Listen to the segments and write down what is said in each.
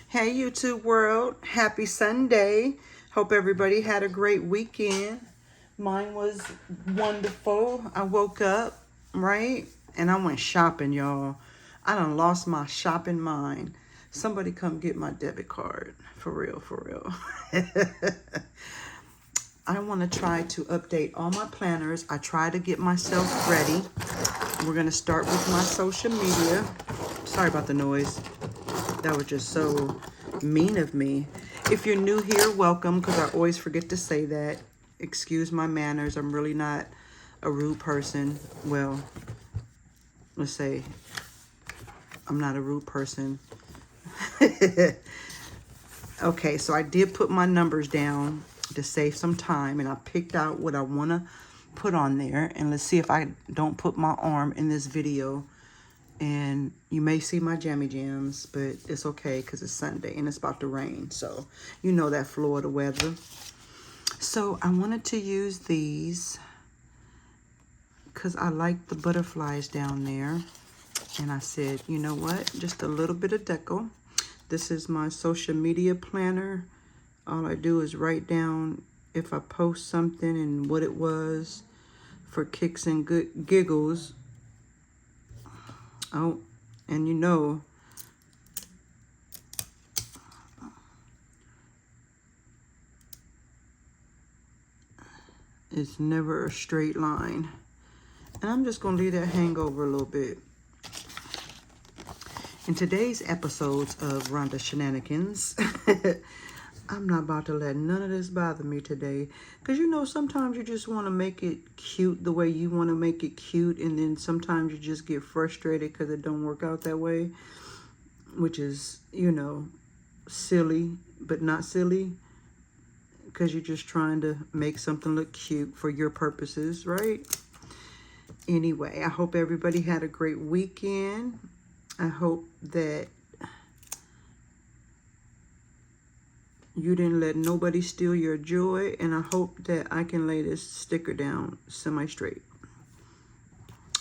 Hey YouTube world, happy Sunday. Hope everybody had a great weekend. Mine was wonderful. I woke up, right? And I went shopping, y'all. I done lost my shopping mind. Somebody come get my debit card. For real, for real. I want to try to update all my planners. I try to get myself ready. We're going to start with my social media. Sorry about the noise. That was just so mean of me. If you're new here, welcome, because I always forget to say that. Excuse my manners. I'm really not a rude person. Well, let's say I'm not a rude person. Okay, so I did put my numbers down to save some time, and I picked out what I want to put on there. And let's see if I don't put my arm in this video. And you may see my jammy jams, but it's okay because it's Sunday and it's about to rain. So you know that Florida weather. So I wanted to use these because I like the butterflies down there. And I said, you know what? Just a little bit of deco. This is my social media planner. All I do is write down if I post something and what it was for kicks and good giggles. Oh, and you know, it's never a straight line. And I'm just going to leave that hang over a little bit. In today's episodes of Rhonda Shenanigans, I'm not about to let none of this bother me today. Because you know, sometimes you just want to make it cute the way you want to make it cute. And then sometimes you just get frustrated because it don't work out that way. Which is, you know, silly, but not silly. Because you're just trying to make something look cute for your purposes, right? Anyway, I hope everybody had a great weekend. I hope that you didn't let nobody steal your joy. And I hope that I can lay this sticker down semi-straight.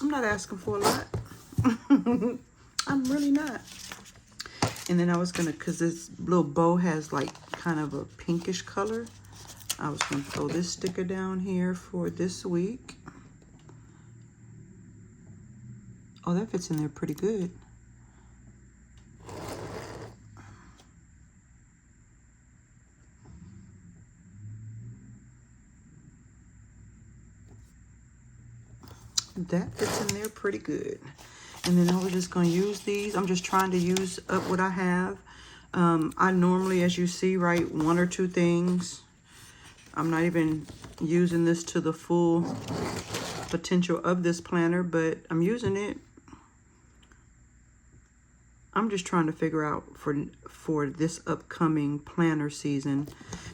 I'm not asking for a lot. I'm really not. And then I was going to, because this little bow has like kind of a pinkish color. I was going to throw this sticker down here for this week. Oh, that fits in there pretty good. That fits in there pretty good. And then I was just going to use these. I'm just trying to use up what I have. I normally, as you see, write one or two things. I'm not even using this to the full potential of this planner, but I'm using it. I'm just trying to figure out for this upcoming planner season,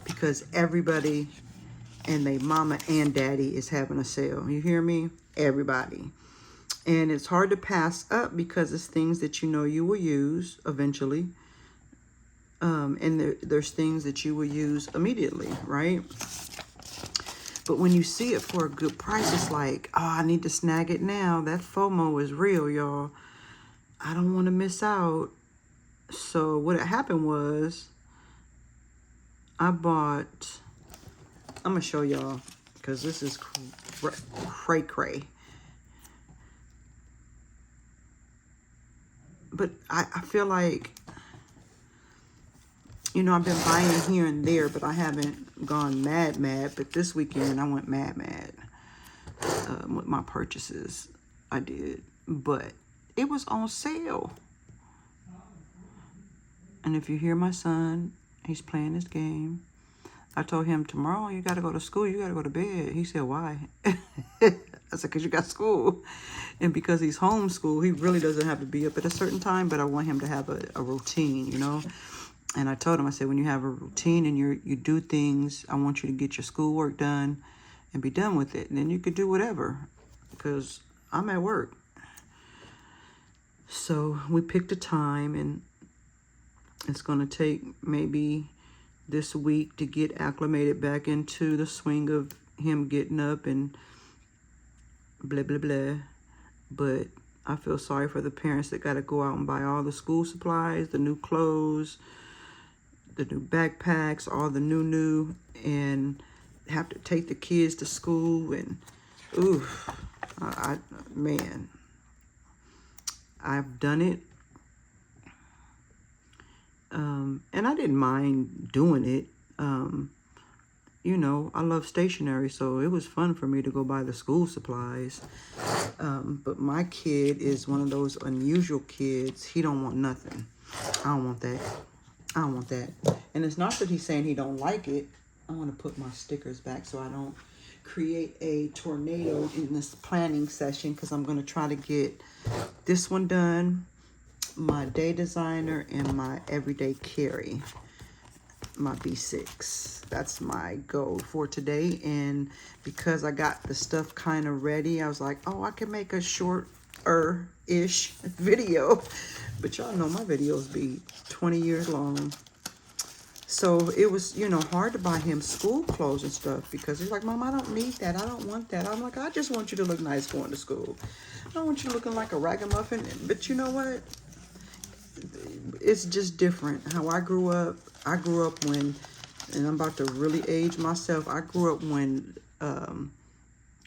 because everybody and they mama and daddy is having a sale. You hear me? Everybody. And it's hard to pass up because it's things that you know you will use eventually. And there's things that you will use immediately, right? But when you see it for a good price, it's like, oh, I need to snag it now. That FOMO is real, y'all. I don't want to miss out. So what had happened was I bought, I'm going to show y'all because this is cray. But I feel like, you know, I've been buying here and there, but I haven't gone mad. But this weekend I went mad with my purchases. I did. But it was on sale. And if you hear my son, he's playing this game. I told him, tomorrow you got to go to school. You got to go to bed. He said, why? I said, because you got school. And because he's homeschooled, he really doesn't have to be up at a certain time. But I want him to have a routine, you know. And I told him, I said, when you have a routine and you do things, I want you to get your schoolwork done and be done with it. And then you could do whatever, because I'm at work. So we picked a time, and it's going to take maybe this week to get acclimated back into the swing of him getting up and blah, blah, blah. But I feel sorry for the parents that got to go out and buy all the school supplies, the new clothes, the new backpacks, all the new, and have to take the kids to school. And ooh, man, I've done it. And I didn't mind doing it. You know, I love stationery, so it was fun for me to go buy the school supplies. But my kid is one of those unusual kids. He don't want nothing. I don't want that. I don't want that. And it's not that he's saying he don't like it. I want to put my stickers back so I don't create a tornado in this planning session, because I'm going to try to get this one done, my day designer, and my everyday carry, my B6. That's my goal for today. And because I got the stuff kind of ready, I was like, oh, I can make a shorter-ish video. But y'all know my videos be 20 years long. So it was, you know, hard to buy him school clothes and stuff, because he's like, Mom, I don't need that. I don't want that. I'm like, I just want you to look nice going to school. I don't want you looking like a ragamuffin. But you know what? It's just different. How I grew up when, and I'm about to really age myself, I grew up when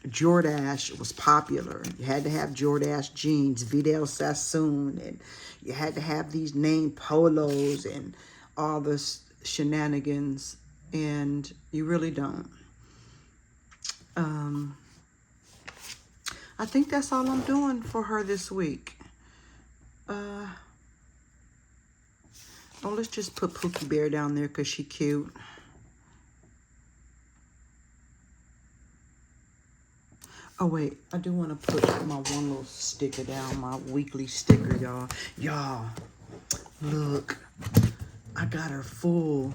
Jordache was popular. You had to have Jordache jeans, Vidal Sassoon, and you had to have these name polos and all this shenanigans, and you really don't. I think that's all I'm doing for her this week. Oh, let's just put Pookie Bear down there because she cute. Oh, wait. I do want to put my one little sticker down, my weekly sticker, y'all. Y'all, look. I got her full.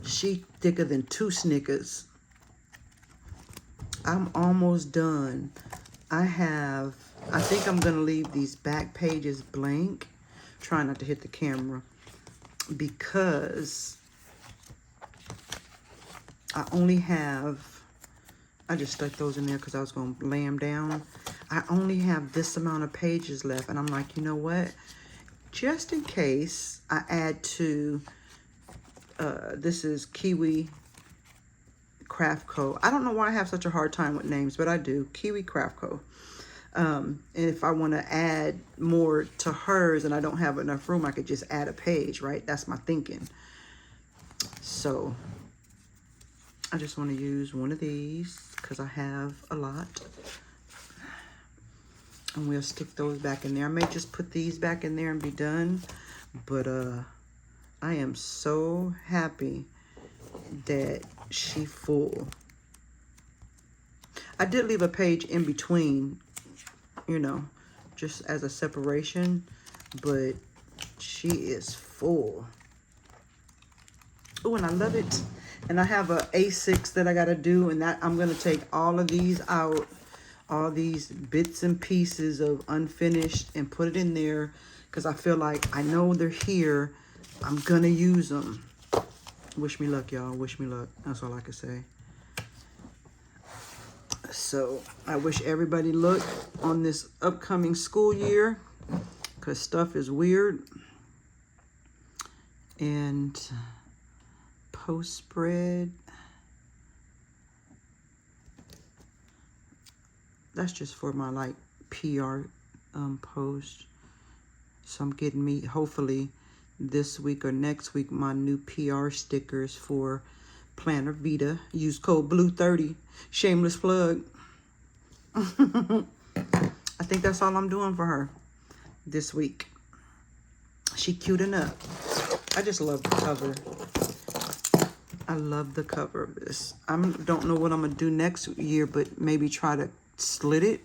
She thicker than 2 Snickers. I'm almost done. I think I'm going to leave these back pages blank. Try not to hit the camera, because I only have, I just stuck those in there because I was going to lay them down. I only have this amount of pages left, and I'm like, you know what? Just in case I add to, this is Kiwi Craft Co. I don't know why I have such a hard time with names, but I do. Kiwi Craft Co. And if I want to add more to hers and I don't have enough room, I could just add a page, right? That's my thinking. So I just want to use one of these because I have a lot. And we'll stick those back in there. I may just put these back in there and be done. But I am so happy that she full. I did leave a page in between, you know, just as a separation, but she is full. Oh, and I love it. And I have a A6 that I got to do, and that I'm going to take all of these out, all these bits and pieces of unfinished, and put it in there, because I feel like I know they're here. I'm going to use them. Wish me luck, y'all. Wish me luck. That's all I can say. So I wish everybody luck on this upcoming school year, because stuff is weird. And post spread, that's just for my like PR post. So I'm getting me, hopefully this week or next week, my new PR stickers for Planner Vita. Use code BLUE30. Shameless plug. I think that's all I'm doing for her this week. She cute enough. I just love the cover. I love the cover of this. I don't know what I'm going to do next year, but maybe try to slit it.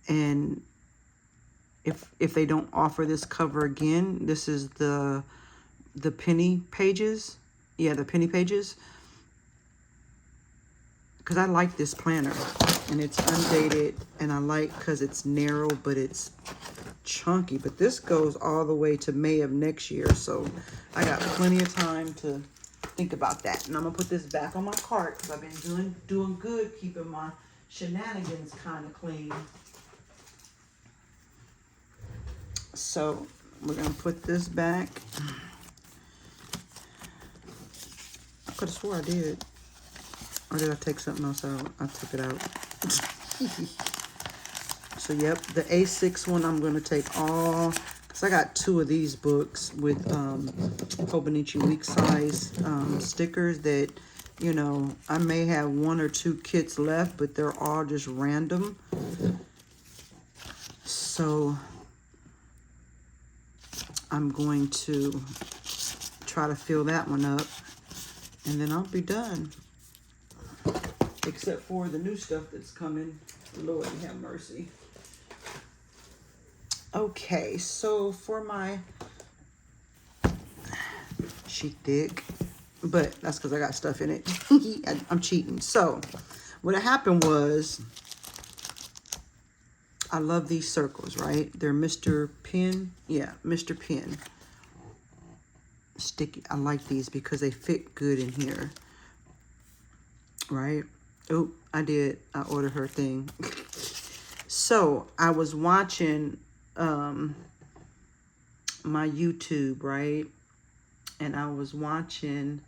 And if they don't offer this cover again, this is the penny pages. Yeah, the penny pages. Because I like this planner. And it's undated. And I like because it's narrow, but it's chunky. But this goes all the way to May of next year. So I got plenty of time to think about that. And I'm going to put this back on my cart because I've been doing good keeping my shenanigans kind of clean. So we're going to put this back. could have swore I did. Or did I take something else out? I took it out. So, yep, the A6 one I'm going to take all... Because I got 2 of these books with Hobonichi week size stickers that, you know, I may have 1 or 2 kits left, but they're all just random. So, I'm going to try to fill that one up. And then I'll be done. Except for the new stuff that's coming. Lord have mercy. Okay, so for my sheet thick, but that's because I got stuff in it. I'm cheating. So what happened was, I love these circles, right? They're Mr. Pen. Yeah, Mr. Pen. Sticky. I like these because they fit good in here. Right? Oh, I ordered her thing. So I was watching my YouTube, right? And I was watching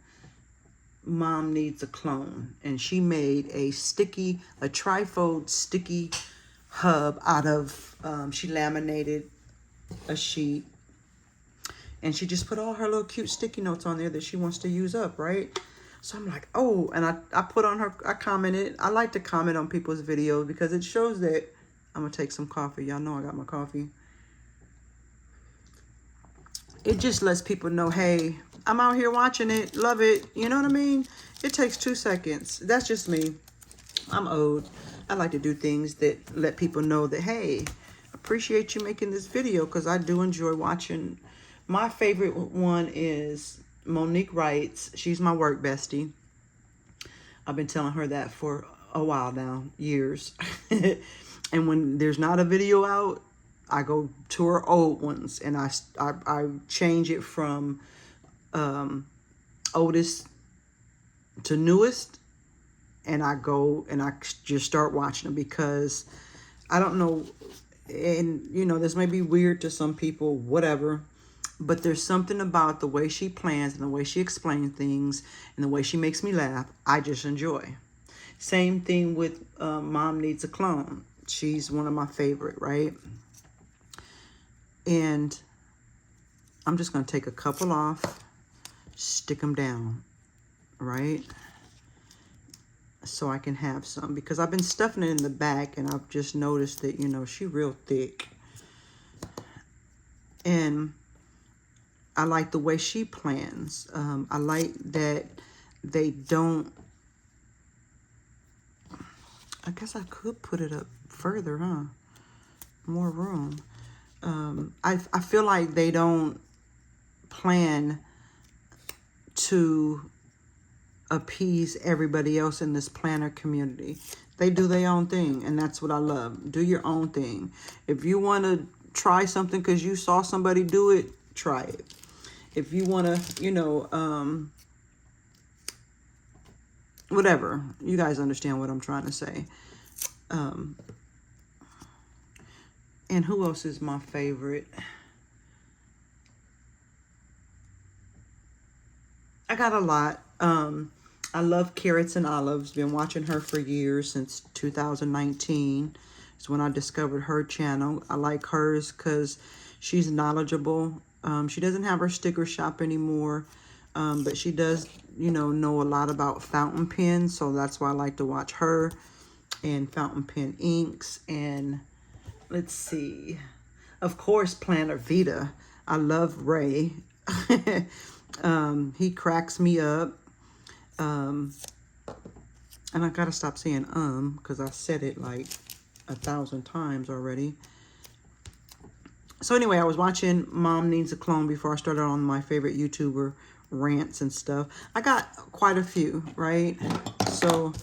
Mom Needs a Clone. And she made a trifold sticky hub out of, she laminated a sheet. And she just put all her little cute sticky notes on there that she wants to use up, right? So I'm like, oh, and I put on her, I commented. I like to comment on people's videos because it shows that, I'm going to take some coffee. Y'all know I got my coffee. It just lets people know, hey, I'm out here watching it, love it. You know what I mean? It takes 2 seconds. That's just me. I'm old. I like to do things that let people know that, hey, appreciate you making this video because I do enjoy watching. My favorite one is Monique Wrights. She's my work bestie. I've been telling her that for a while now, years. And when there's not a video out, I go to her old ones and I change it from oldest to newest, and I go and I just start watching them because I don't know, and you know, this may be weird to some people, whatever, but there's something about the way she plans and the way she explains things and the way she makes me laugh. I just enjoy. Same thing with Mom Needs a Clone. She's one of my favorite, right? And I'm just going to take a couple off, stick them down, right? So I can have some, because I've been stuffing it in the back and I've just noticed that, you know, she's real thick. And I like the way she plans. I like that they don't, I guess I could put it up further, huh? More room. I feel like they don't plan to appease everybody else in this planner community. They do their own thing, and that's what I love. Do your own thing. If you want to try something because you saw somebody do it, try it. If you want to, you know, whatever. You guys understand what I'm trying to say. And who else is my favorite? I got a lot. I love Carrots and Olives. Been watching her for years, since 2019. It's when I discovered her channel. I like hers because she's knowledgeable. She doesn't have her sticker shop anymore, but she does, you know a lot about fountain pens. So that's why I like to watch her, and fountain pen inks. And let's see, of course, Planner Vita. I love Ray. He cracks me up. And I gotta stop saying because I said it like 1,000 times already. So anyway, I was watching Mom Needs a Clone before I started on my favorite YouTuber rants and stuff. I got quite a few, right? So,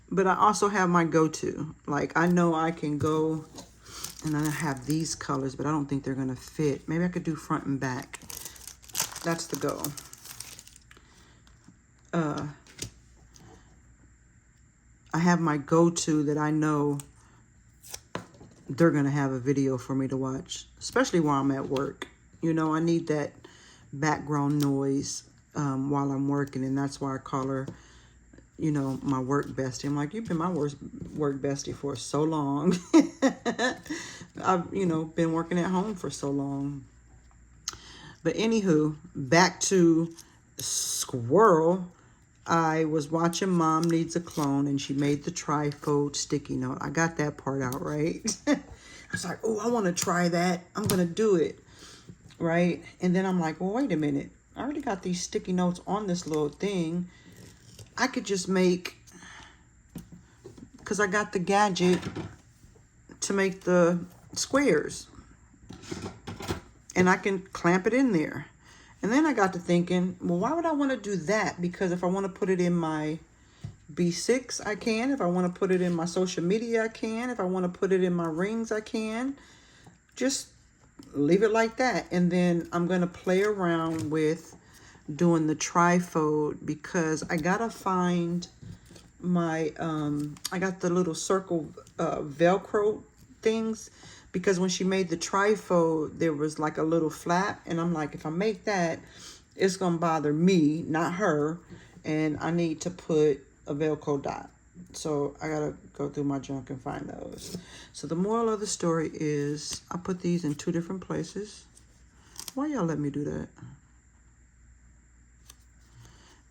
but I also have my go-to. Like, I know I can go, and I have these colors, but I don't think they're gonna fit. Maybe I could do front and back. That's the go. I have my go-to that I know they're going to have a video for me to watch, especially while I'm at work. You know, I need that background noise. while I'm working. And that's why I call her, you know, my work bestie. I'm like, you've been my work bestie for so long. I've, you know, been working at home for so long. But anywho, back to Squirrel. I was watching Mom Needs a Clone, and she made the trifold sticky note. I got that part out, right? I was like, oh, I want to try that. I'm going to do it, right? And then I'm like, well, wait a minute. I already got these sticky notes on this little thing. I could just make, because I got the gadget to make the squares. And I can clamp it in there. And then I got to thinking, well, why would I want to do that? Because if I want to put it in my B6, I can. If I want to put it in my social media, I can. If I want to put it in my rings, I can. Just leave it like that. And then I'm going to play around with doing the trifold, because I got to find my, I got the little circle Velcro things. Because when she made the trifold, there was like a little flap. And I'm like, if I make that, it's going to bother me, not her. And I need to put a Velcro dot. So I got to go through my junk and find those. So the moral of the story is I put these in 2 different places. Why y'all let me do that?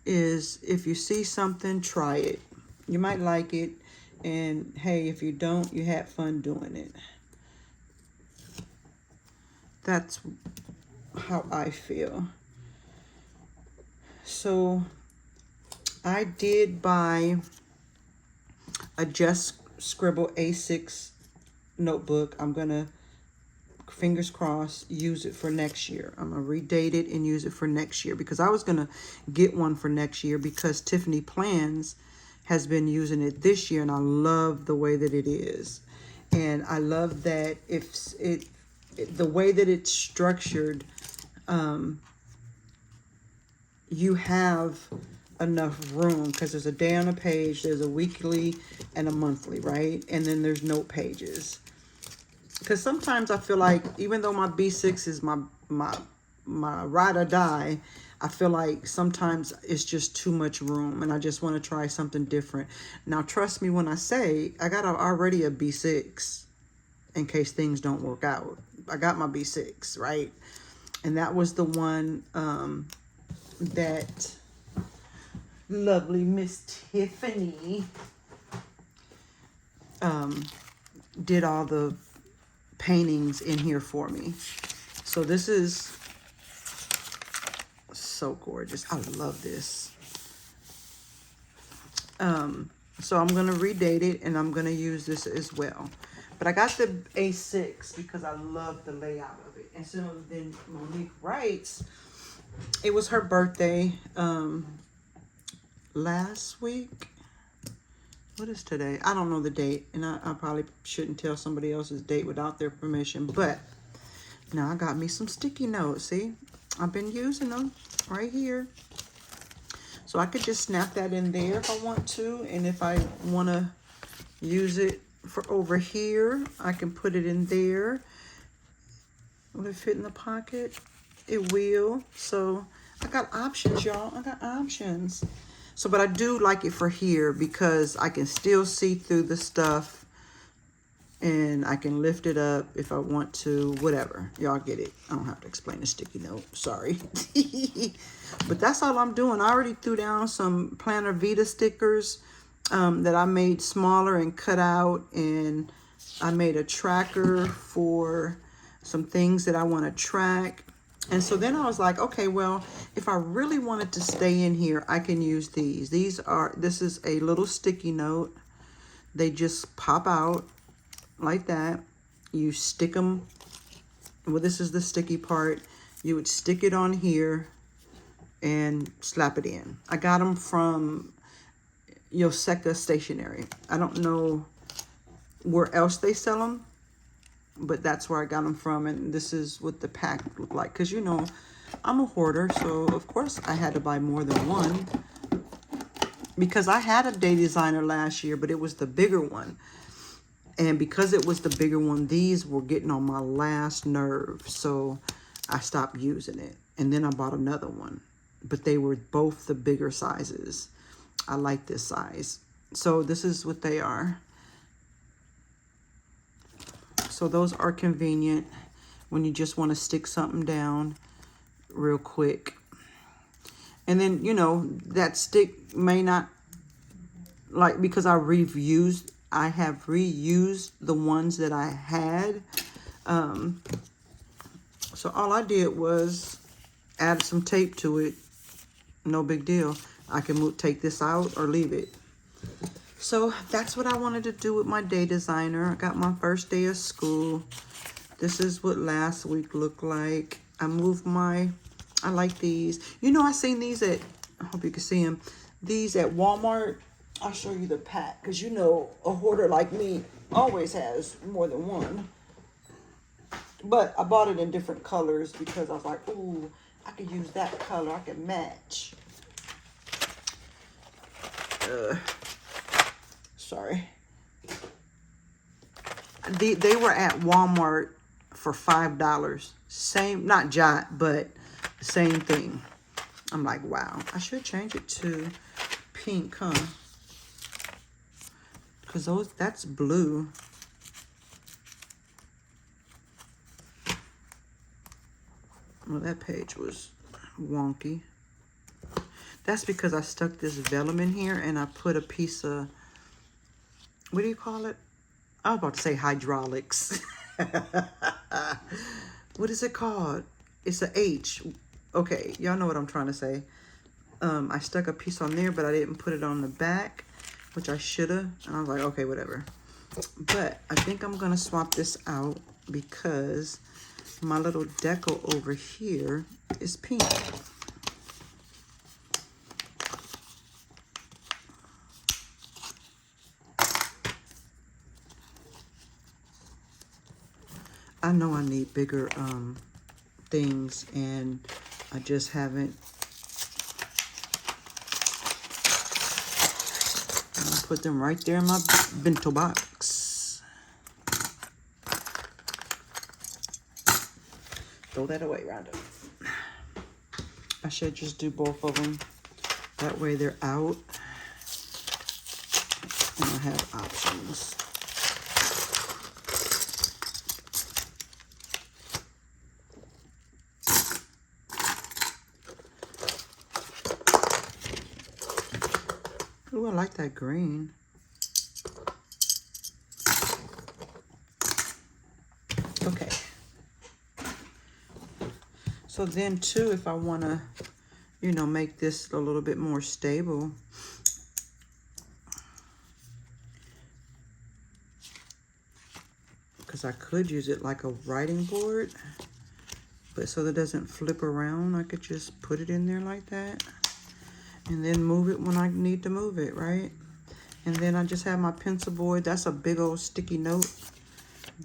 Is if you see something, try it. You might like it. And hey, if you don't, you had fun doing it. That's how I feel. So I did buy a Just Scribble A6 notebook. I'm gonna, fingers crossed, use it for next year. I'm gonna redate it and use it for next year, because I was gonna get one for next year because Tiffany Plans has been using it this year, and I love the way that it is. And I love that the way that it's structured, you have enough room, because there's a day on a page, there's a weekly and a monthly, right? And then there's note pages. Because sometimes I feel like, even though my B6 is my ride or die, I feel like sometimes it's just too much room, and I just want to try something different. Now, trust me when I say I got already a B6 in case things don't work out. I got my B6, right? And that was the one that lovely Miss Tiffany did all the paintings in here for me. So this is so gorgeous. I love this. So I'm going to redate it, and I'm going to use this as well. But I got the A6 because I love the layout of it. And so then Monique writes, it was her birthday last week. What is today? I don't know the date. And I probably shouldn't tell somebody else's date without their permission. But now I got me some sticky notes. See? I've been using them right here. So I could just snap that in there if I want to. And if I want to use it for over here, I can put it in there. Will it fit in the pocket? It will. So I got options, y'all. I got options. So, but I do like it for here because I can still see through the stuff, and I can lift it up if I want to, whatever. Y'all get it. I don't have to explain the sticky note. Sorry. But that's all I'm doing. I already threw down some Planner Vita stickers that I made smaller and cut out, and I made a tracker for some things that I want to track. And so then I was like, okay, well, if I really wanted to stay in here, I can use these. This is a little sticky note. They just pop out like that. You stick them, well, this is the sticky part. You would stick it on here and slap it in. I got them from Yoseka Stationery. I don't know where else they sell them, but that's where I got them from. And this is what the pack looked like. Because, you know, I'm a hoarder, so of course I had to buy more than one. Because I had a Day Designer last year, but it was the bigger one. And because it was the bigger one, these were getting on my last nerve. So I stopped using it. And then I bought another one. but they were both the bigger sizes. I like this size. So this is what they are. So those are convenient when you just want to stick something down real quick. And then, you know, that stick may not, like, because I have reused the ones that I had. So all I did was add some tape to it. No big deal. I can take this out or leave it. So that's what I wanted to do with my day designer. I got my first day of school. This is what last week looked like. I like these. You know, I seen these I hope you can see them. These at Walmart. I'll show you the pack. Because you know, a hoarder like me always has more than one. But I bought it in different colors because I was like, ooh, I could use that color. I could match. Sorry. They were at Walmart for $5. Same, not Jot, but same thing. I'm like, wow. I should change it to pink, huh? Because that's blue. Well, that page was wonky. That's because I stuck this vellum in here and I put a piece of, what do you call it? I was about to say hydraulics. What is it called? It's a H. Okay, y'all know what I'm trying to say. I stuck a piece on there, but I didn't put it on the back, which I should have. And I was like, okay, whatever. But I think I'm going to swap this out because my little deco over here is pink. I know I need bigger things, and I just haven't. I'll put them right there in my bento box. Throw that away, Rhonda. I should just do both of them. That way they're out. And I have options. Ooh, I like that green. Okay. So then too, if I want to, you know, make this a little bit more stable, because I could use it like a writing board, but so that it doesn't flip around, I could just put it in there like that. And then move it when I need to move it, right? And then I just have my pencil board. That's a big old sticky note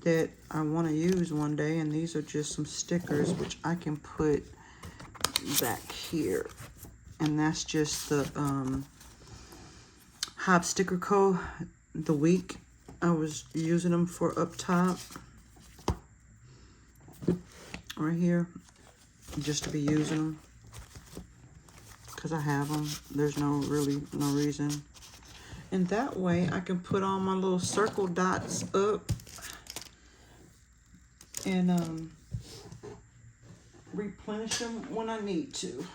that I want to use one day. And these are just some stickers, which I can put back here. And that's just the Hop Sticker Co. The week I was using them for up top. Right here. Just to be using them. Because I have them. There's no reason. And that way I can put on my little circle dots up and replenish them when I need to.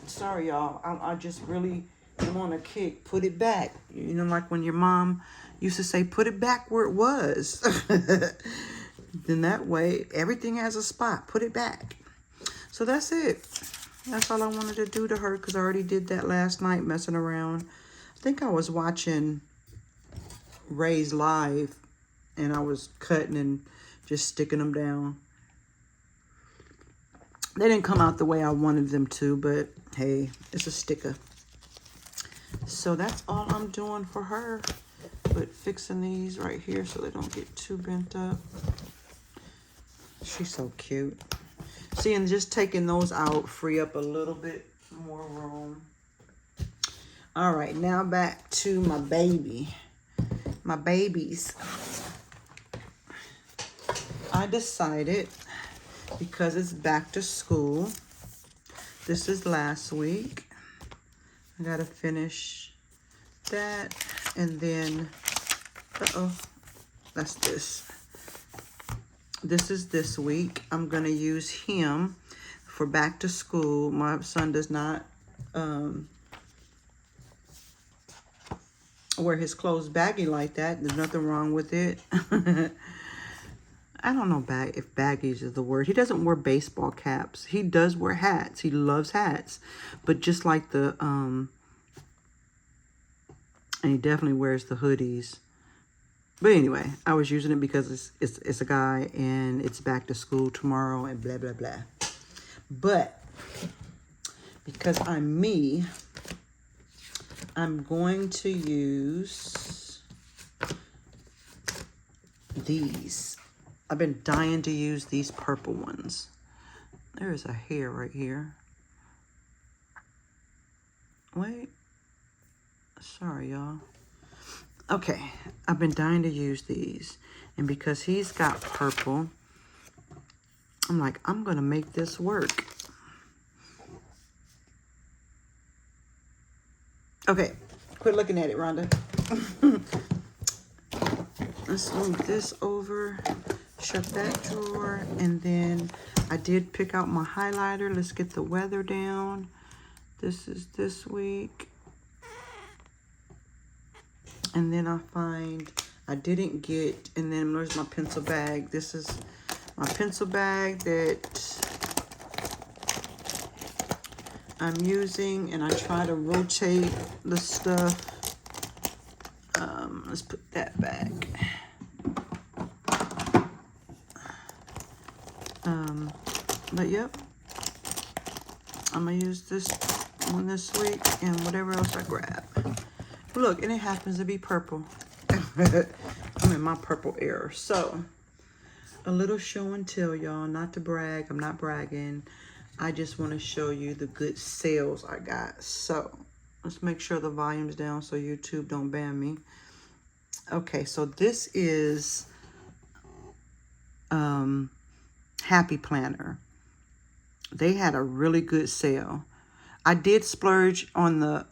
Sorry, y'all. I just really want to kick. Put it back. You know, like when your mom used to say, put it back where it was. Then that way, everything has a spot. Put it back. So that's it. That's all I wanted to do to her because I already did that last night messing around. I think I was watching Ray's live and I was cutting and just sticking them down. They didn't come out the way I wanted them to, but hey, it's a sticker. So that's all I'm doing for her. But fixing these right here so they don't get too bent up. She's so cute. See, and just taking those out free up a little bit more room. All right, now back to my baby. My babies. I decided because it's back to school. This is last week. I gotta finish that, and then, that's this. This is this week. I'm gonna use him for back to school. My son does not wear his clothes baggy like that. There's nothing wrong with it. I don't know if baggies is the word. He doesn't wear baseball caps. He does wear hats. He loves hats. But just like the, and he definitely wears the hoodies. But anyway, I was using it because it's a guy and it's back to school tomorrow and blah, blah, blah. But because I'm me, I'm going to use these. I've been dying to use these purple ones. There's a hair right here. Wait. Sorry, y'all. Okay, I've been dying to use these. And because he's got purple, I'm like, I'm going to make this work. Okay, quit looking at it, Rhonda. Let's move this over. Shut that drawer. And then I did pick out my highlighter. Let's get the weather down. This is this week. And then I didn't get, and then there's my pencil bag. This is my pencil bag that I'm using, and I try to rotate the stuff. Let's put that back. But yep, I'm gonna use this one this week and whatever else I grab. Look, and it happens to be purple. I'm in my purple era. So, a little show and tell, y'all. Not to brag. I'm not bragging. I just want to show you the good sales I got. So, let's make sure the volume's down so YouTube don't ban me. Okay, so this is Happy Planner. They had a really good sale. I did splurge on the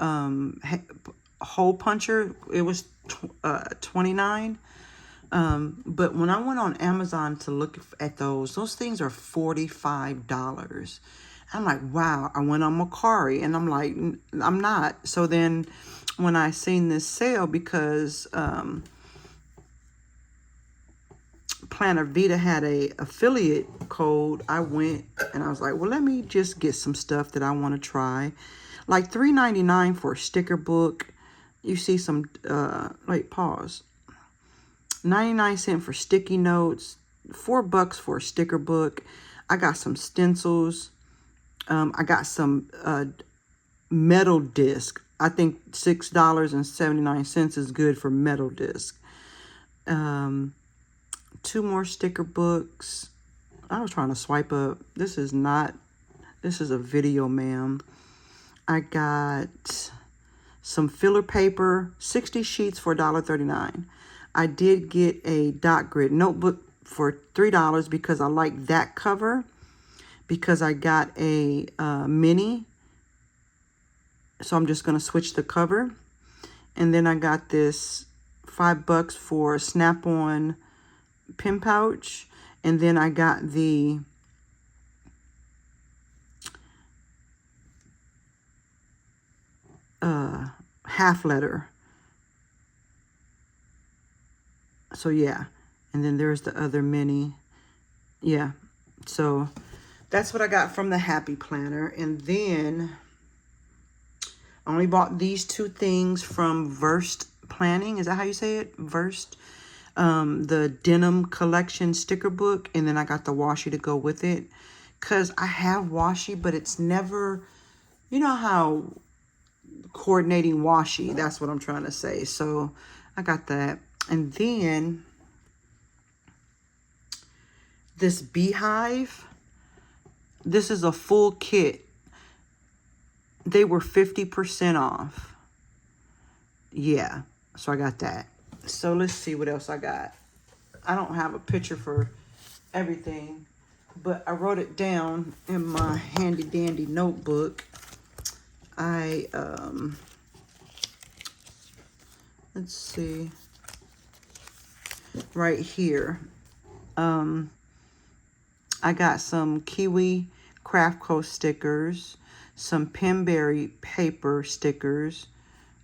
hole puncher. It was $29. But when I went on Amazon to look at those things are $45. I'm like, wow. I went on Mercari and I'm like, I'm not. So then when I seen this sale, because Planner Vita had a affiliate code, I went and I was like, well, let me just get some stuff that I want to try. Like $3.99 for a sticker book. You see some, wait, pause. 99 cents for sticky notes, $4 for a sticker book. I got some stencils. I got some metal disc. I think $6.79 is good for metal disc. 2 more sticker books. I was trying to swipe up. This is a video, ma'am. I got some filler paper, 60 sheets for $1.39. I did get a dot grid notebook for $3 because I like that cover, because I got a mini. So I'm just going to switch the cover. And then I got this $5 for a snap-on pen pouch. And then I got the half letter. So yeah, and then there's the other mini. Yeah, so that's what I got from the Happy Planner. And then I only bought these 2 things from Versed Planning. Is that how you say it? Versed. The denim collection sticker book, and then I got the washi to go with it, because I have washi, but it's never, you know how coordinating washi, that's what I'm trying to say. So I got that. And then this beehive, this is a full kit. They were 50% off. Yeah, so I got that. So let's see what else I got. I don't have a picture for everything. but I wrote it down in my handy dandy notebook. Let's see, right here. I got some Kiwi Craft Co stickers, some Pimberry paper stickers.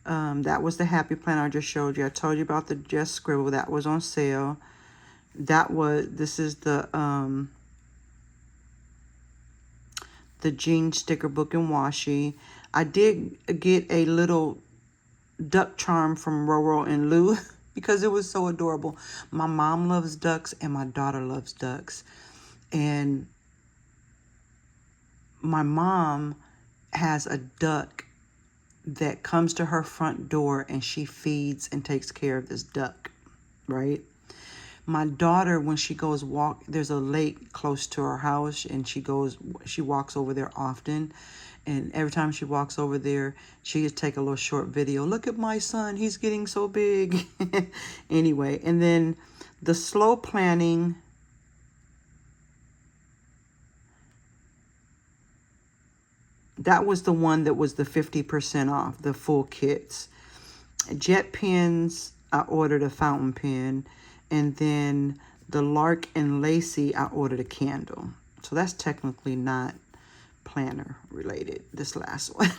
That was the Happy Planner I just showed you. I told you about the Just Scribble. That was on sale. This is the Jean sticker book and washi. I did get a little duck charm from Roro and Lou because it was so adorable. My mom loves ducks and my daughter loves ducks. And my mom has a duck that comes to her front door and she feeds and takes care of this duck, right? My daughter, when she goes walk, there's a lake close to her house and she walks over there often. And every time she walks over there, she just take a little short video. Look at my son, he's getting so big. Anyway, and then the Slow Planning, that was the one that was the 50% off, the full kits. Jet pens, I ordered a fountain pen. And then the Lark and Lacey, I ordered a candle. So that's technically not planner related, this last one.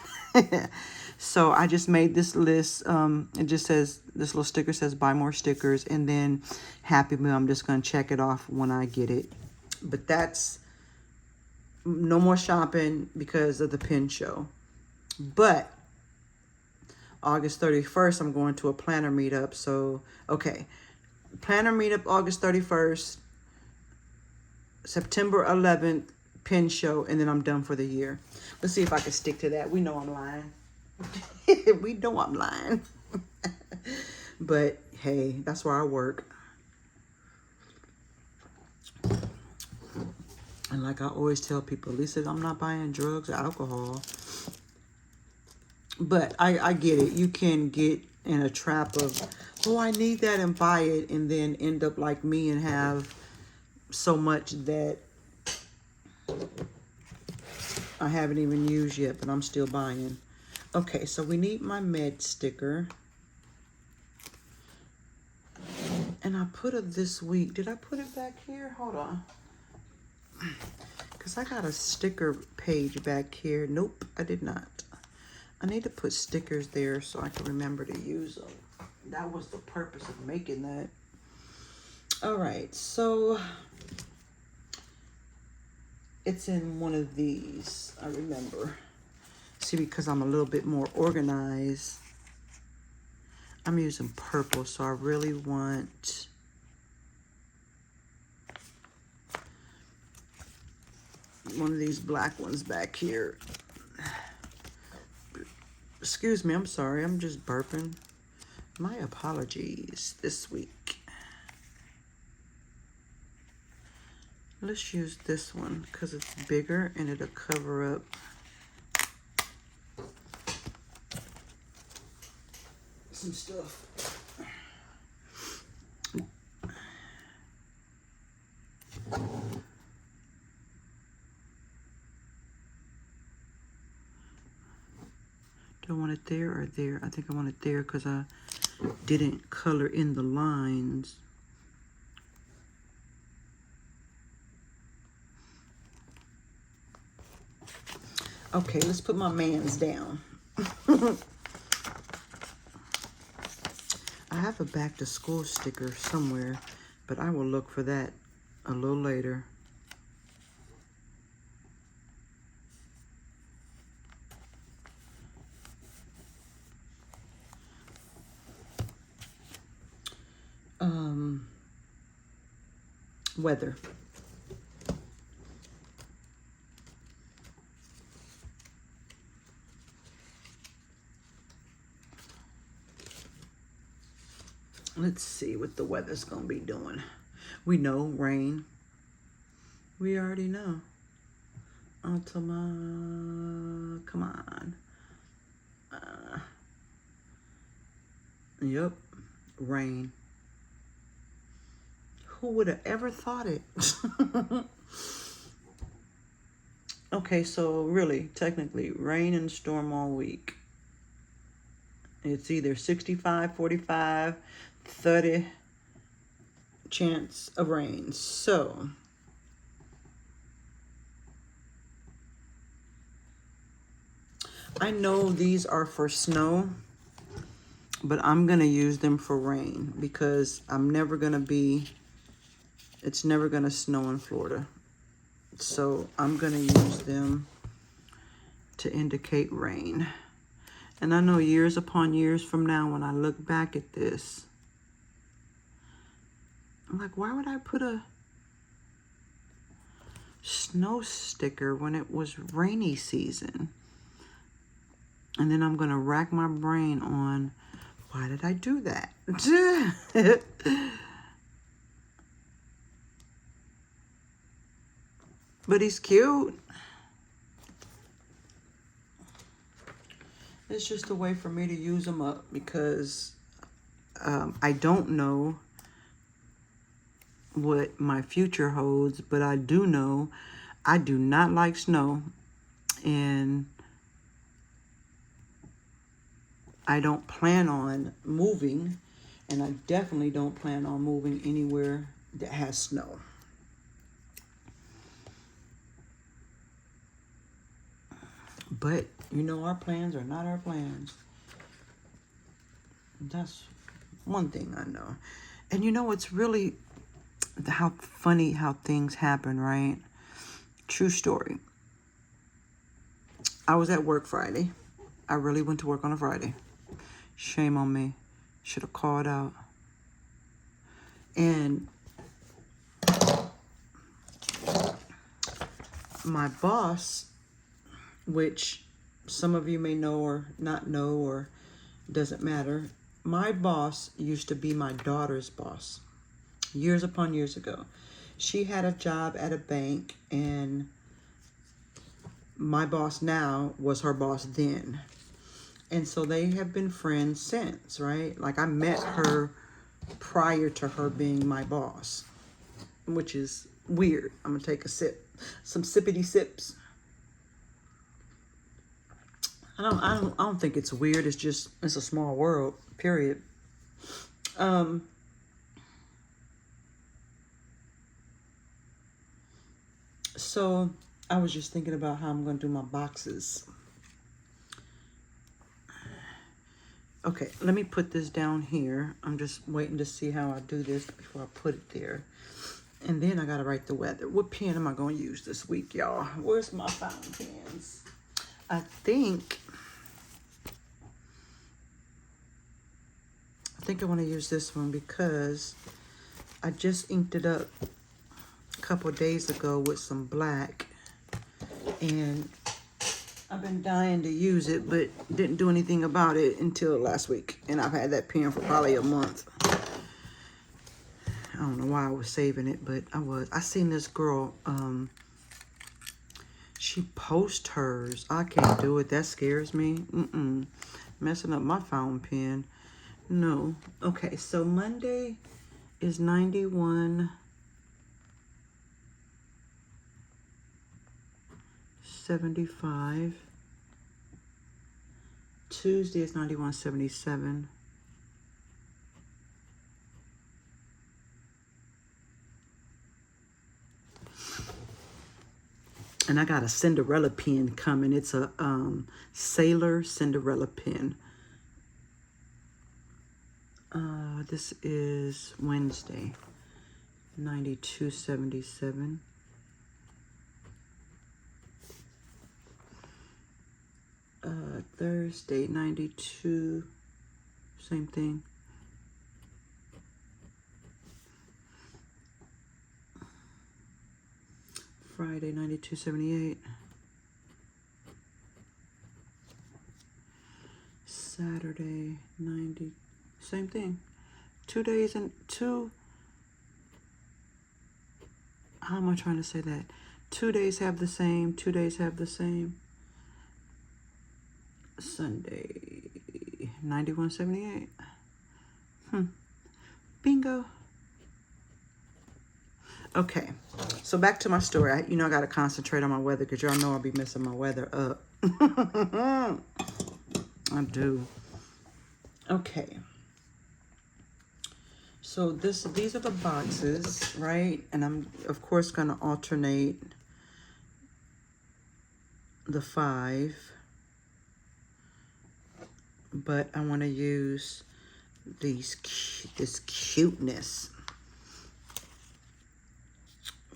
So I just made this list. It just says, this little sticker says buy more stickers. And then Happy Meal, I'm just going to check it off when I get it. But that's no more shopping because of the pen show. But August 31st, I'm going to a planner meetup. So, okay. Planner meetup August 31st. September 11th, pen show. And then I'm done for the year. Let's see if I can stick to that. We know I'm lying. We know I'm lying. But, hey, that's where I work. And like I always tell people, at least I'm not buying drugs or alcohol. But I get it. You can get in a trap of, oh, I need that and buy it. And then end up like me and have so much that I haven't even used yet, but I'm still buying. Okay, so we need my med sticker. And I put it this week. Did I put it back here? Hold on. Because I got a sticker page back here. Nope, I did not. I need to put stickers there so I can remember to use them. That was the purpose of making that. All right, so it's in one of these, I remember. See, because I'm a little bit more organized, I'm using purple, so I really want one of these black ones back here. Excuse me, I'm sorry, I'm just burping. My apologies this week. Let's use this one because it's bigger and it'll cover up some stuff. Do I want it there or there? I think I want it there because I didn't color in the lines. Okay, let's put my mans down. I have a back to school sticker somewhere, but I will look for that a little later. Weather. Let's see what the weather's gonna be doing. We know rain. We already know. Ultima, come on. Yep, rain. Who would have ever thought it? Okay, so really, technically, rain and storm all week. It's either 65, 45, 30 chance of rain. So I know these are for snow, but I'm going to use them for rain because it's never going to snow in Florida. So I'm going to use them to indicate rain. And I know years upon years from now, when I look back at this, I'm like, why would I put a snow sticker when it was rainy season? And then I'm going to rack my brain on, why did I do that? But he's cute. It's just a way for me to use them up because I don't know what my future holds, but I do know I do not like snow, and I don't plan on moving, and I definitely don't plan on moving anywhere that has snow. But, you know, our plans are not our plans. That's one thing I know. And you know, it's really how funny how things happen, right? True story. I was at work Friday. I really went to work on a Friday. Shame on me. Should have called out. And my boss, which some of you may know or not know or doesn't matter, my boss used to be my daughter's boss years upon years ago. She had a job at a bank, and my boss now was her boss then. And so they have been friends since, right? Like, I met her prior to her being my boss, which is weird. I'm gonna take a sip, some sippity sips. I don't think it's weird. It's just, it's a small world, period. So I was just thinking about how I'm gonna do my boxes. Okay, let me put this down here. I'm just waiting to see how I do this before I put it there. And then I gotta write the weather. What pen am I gonna use this week, y'all? Where's my fountain pens? I think I want to use this one because I just inked it up a couple days ago with some black, and I've been dying to use it, but didn't do anything about it until last week. And I've had that pen for probably a month. I don't know why I was saving it, but I was. I seen this girl, she post hers. I can't do it. That scares me. Messing up my fountain pen. No. Okay, so Monday is 91.75. Tuesday is 91.77. And I got a Cinderella pen coming. It's a Sailor Cinderella pen. This is Wednesday, 92.77. Thursday, 92, same thing. Friday, 92.78. Saturday, 90, same thing. 2 days and two, how am I trying to say that? 2 days have the same, 2 days have the same. Sunday, 91.78. Bingo. Okay, so back to my story. I got to concentrate on my weather because y'all know I'll be messing my weather up. I do. Okay. So these are the boxes, right? And I'm, of course, going to alternate the 5. But I want to use this cuteness.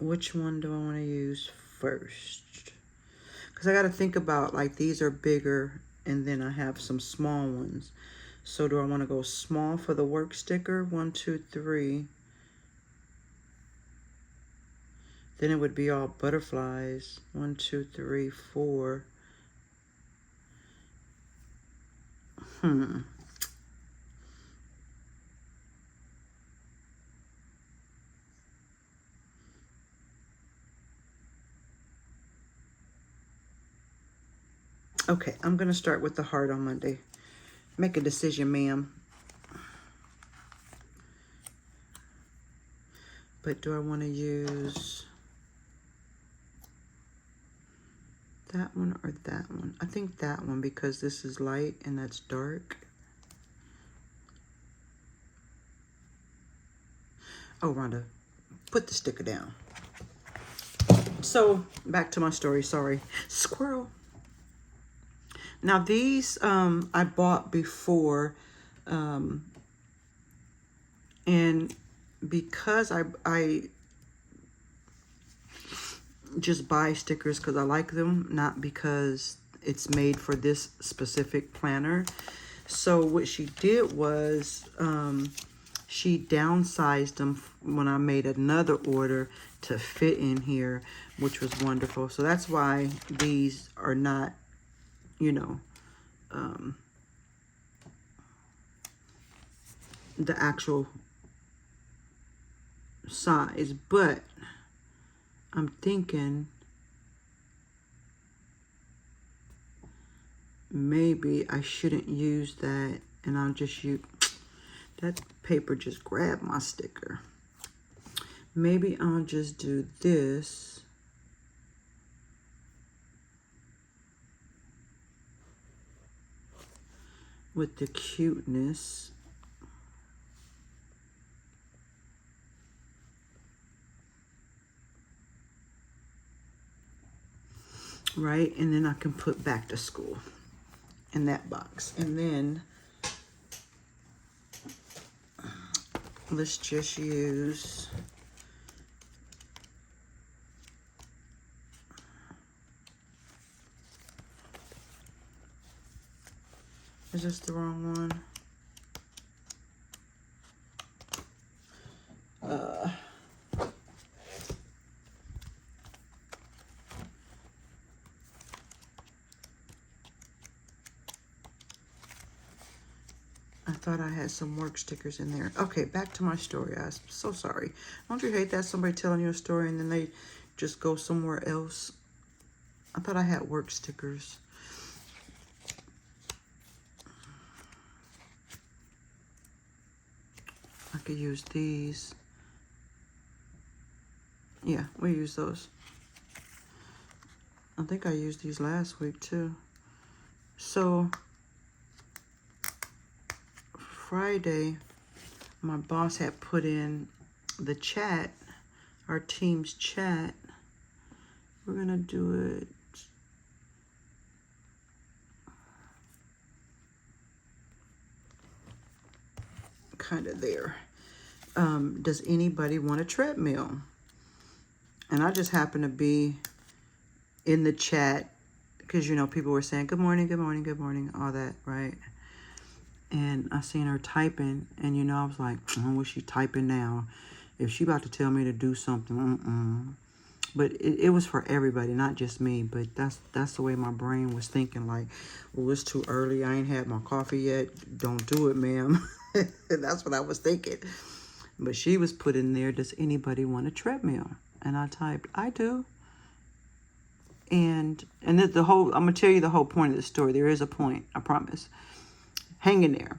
Which one do I want to use first? Because I got to think about, like, these are bigger and then I have some small ones. So do I want to go small for the work sticker? 1, 2, 3. Then it would be all butterflies. 1, 2, 3, 4. Okay, I'm going to start with the heart on Monday. Make a decision, ma'am. But do I want to use that one or that one? I think that one because this is light and that's dark. Oh, Rhonda, put the sticker down. So, back to my story. Sorry. Squirrel. Now, these I bought before. And because I just buy stickers because I like them, not because it's made for this specific planner. So what she did was she downsized them when I made another order to fit in here, which was wonderful. So that's why these are not, you know, the actual size. But I'm thinking maybe I shouldn't use that, and I'll just use that paper. Just grabbed my sticker. Maybe I'll just do this with the cuteness. Right, and then I can put back to school in that box. And then let's just use is this the wrong one? I thought I had some work stickers in there. Okay, back to my story. I'm so sorry. Don't you hate that? Somebody telling you a story and then they just go somewhere else. I thought I had work stickers. I could use these. Yeah, we use those. I think I used these last week too. So Friday, my boss had put in the chat, our team's chat. We're gonna do it kind of there. Does anybody want a treadmill? And I just happened to be in the chat because, you know, people were saying, good morning, good morning, good morning, all that, right? And I seen her typing, and, you know, I was like, what's she typing now? If she about to tell me to do something, But it was for everybody, not just me. But that's the way my brain was thinking, like, well, it's too early. I ain't had my coffee yet. Don't do it, ma'am. That's what I was thinking. But she was put in there, does anybody want a treadmill? And I typed, I do. And the whole, I'm going to tell you the whole point of the story. There is a point, I promise. Hang in there.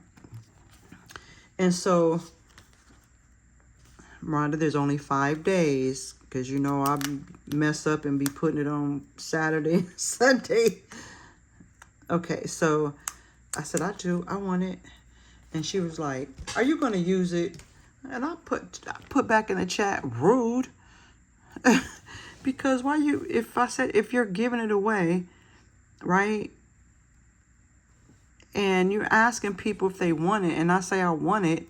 And so Rhonda, there's only 5 days. Because, you know, I mess up and be putting it on Saturday, Sunday. Okay, so I said, I want it. And she was like, are you going to use it? And I put back in the chat, rude. Because if you're giving it away, right? And you're asking people if they want it, and I say I want it,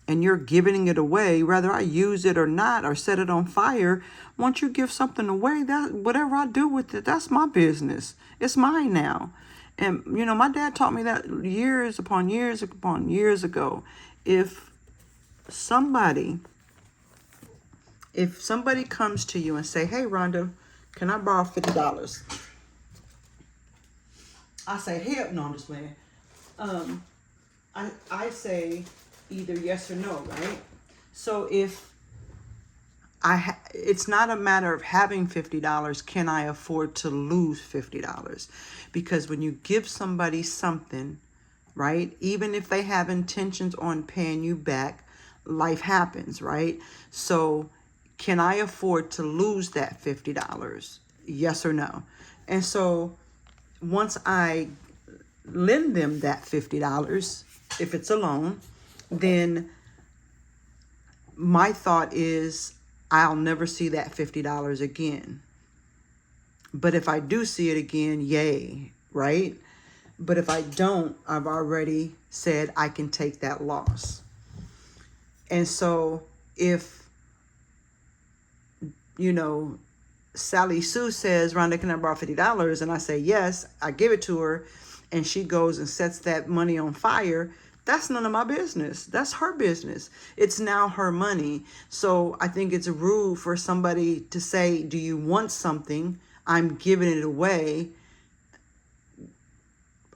and you're giving it away, whether I use it or not, or set it on fire, once you give something away, that whatever I do with it, that's my business. It's mine now. And, you know, my dad taught me that years upon years upon years ago. If somebody comes to you and say, hey, Rhonda, can I borrow $50? I say, hell no, I'm just playing. I say either yes or no, right? So if it's not a matter of having $50, can I afford to lose $50? Because when you give somebody something, right, even if they have intentions on paying you back, life happens, right? So can I afford to lose that $50? Yes or no? And so once I lend them that $50, if it's a loan, then my thought is I'll never see that $50 again. But if I do see it again, yay, right? But if I don't, I've already said I can take that loss. And so if, you know, Sally Sue says, Rhonda, can I borrow $50? And I say, yes, I give it to her. And she goes and sets that money on fire. That's none of my business. That's her business. It's now her money. So I think it's rude for somebody to say, do you want something? I'm giving it away.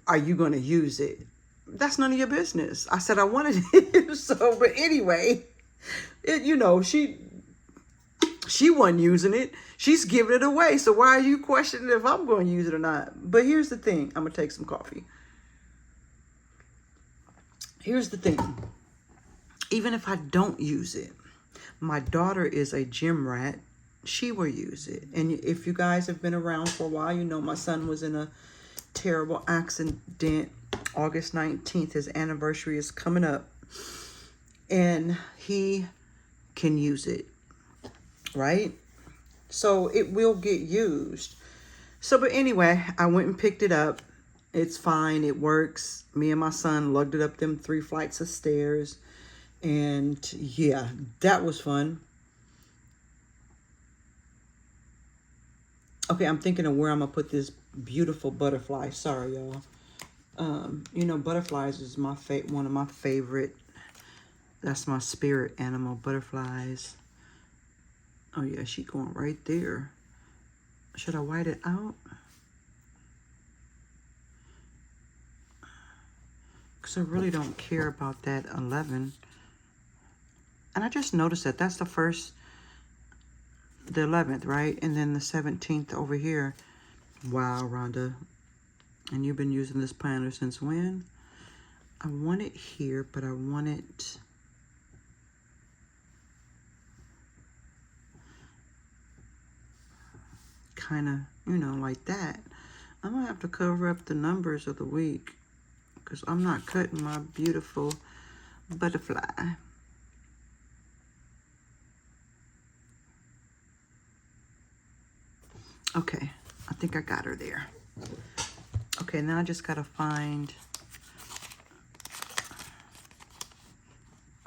Are you going to use it? That's none of your business. I said I wanted it. So, but anyway, you know, she wasn't using it. She's giving it away. So why are you questioning if I'm going to use it or not? But here's the thing. I'm going to take some coffee. Here's the thing. Even if I don't use it, my daughter is a gym rat. She will use it. And if you guys have been around for a while, you know my son was in a terrible accident. August 19th, his anniversary is coming up. And he can use it. Right? So it will get used. So, but anyway, I went and picked it up. It's fine. It works. Me and my son lugged it up them 3 flights of stairs. And yeah, that was fun. Okay, I'm thinking of where I'm going to put this beautiful butterfly. Sorry, y'all. You know, butterflies is one of my favorite. That's my spirit animal, butterflies. Oh, yeah, she going right there. Should I white it out? Because I really don't care about that 11. And I just noticed that that's the 11th, right? And then the 17th over here. Wow, Rhonda. And you've been using this planner since when? I want it here, but I want it... kind of, you know, like that. I'm gonna have to cover up the numbers of the week because I'm not cutting my beautiful butterfly. Okay, I think I got her there. Okay, now I just gotta find,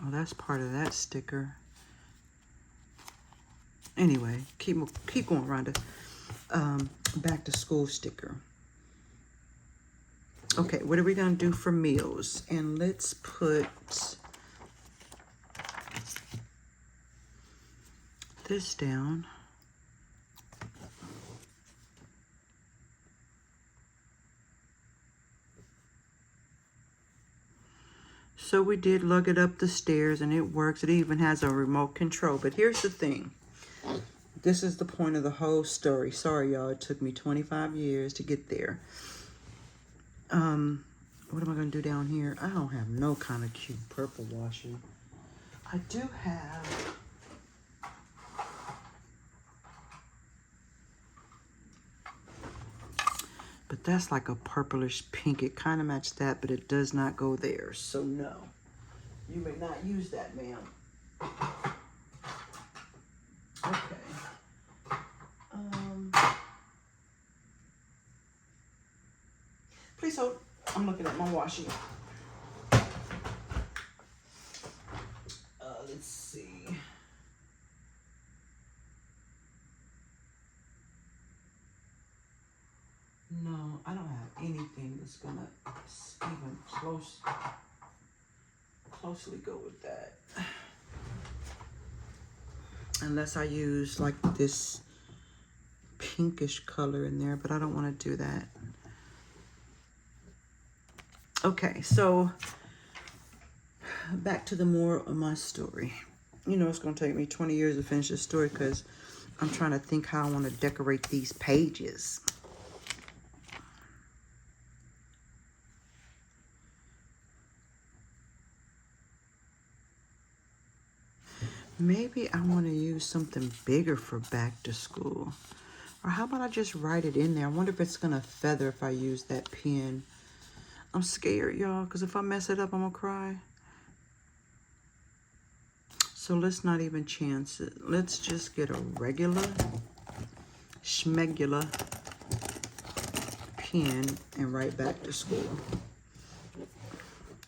oh, that's part of that sticker. Anyway, keep going, Rhonda. Back to school sticker. Okay, what are we gonna do for meals? And let's put this down. So we did lug it up the stairs and it works. It even has a remote control. But here's the thing. This is the point of the whole story. Sorry, y'all. It took me 25 years to get there. What am I going to do down here? I don't have no kind of cute purple washi. I do have That's like a purplish pink. It kind of matched that, but it does not go there. So no, you may not use that, ma'am. Okay. Please hold. I'm looking at my washi. Let's see. No, I don't have anything that's gonna even closely go with that. Unless I use like this pinkish color in there, but I don't want to do that. Okay, so back to the moral of my story. You know, it's going to take me 20 years to finish this story because I'm trying to think how I want to decorate these pages. Maybe I want to use something bigger for back to school. Or how about I just write it in there? I wonder if it's going to feather if I use that pen. I'm scared, y'all, because if I mess it up, I'm going to cry. So let's not even chance it. Let's just get a regular, schmegular pen and write back to school.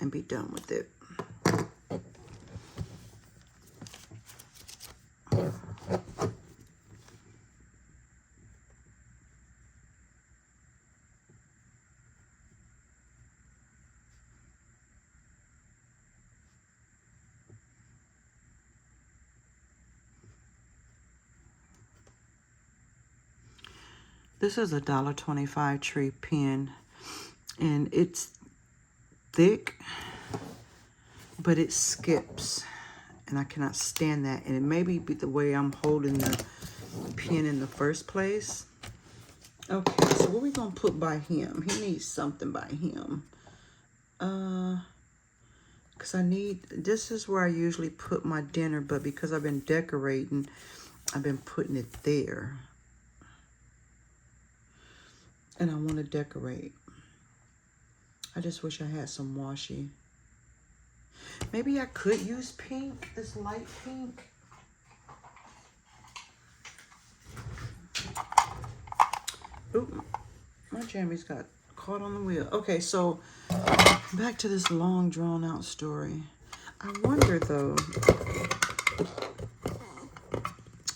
And be done with it. This is a $1.25 tree pen, and it's thick, but it skips, and I cannot stand that. And it may be the way I'm holding the pen in the first place. Okay, so what are we gonna put by him? He needs something by him. Because this is where I usually put my dinner, but because I've been decorating, I've been putting it there. And I want to decorate. I just wish I had some washi. Maybe I could use pink, this light pink. Oop, my jammies got caught on the wheel. Okay, so back to this long drawn out story. I wonder though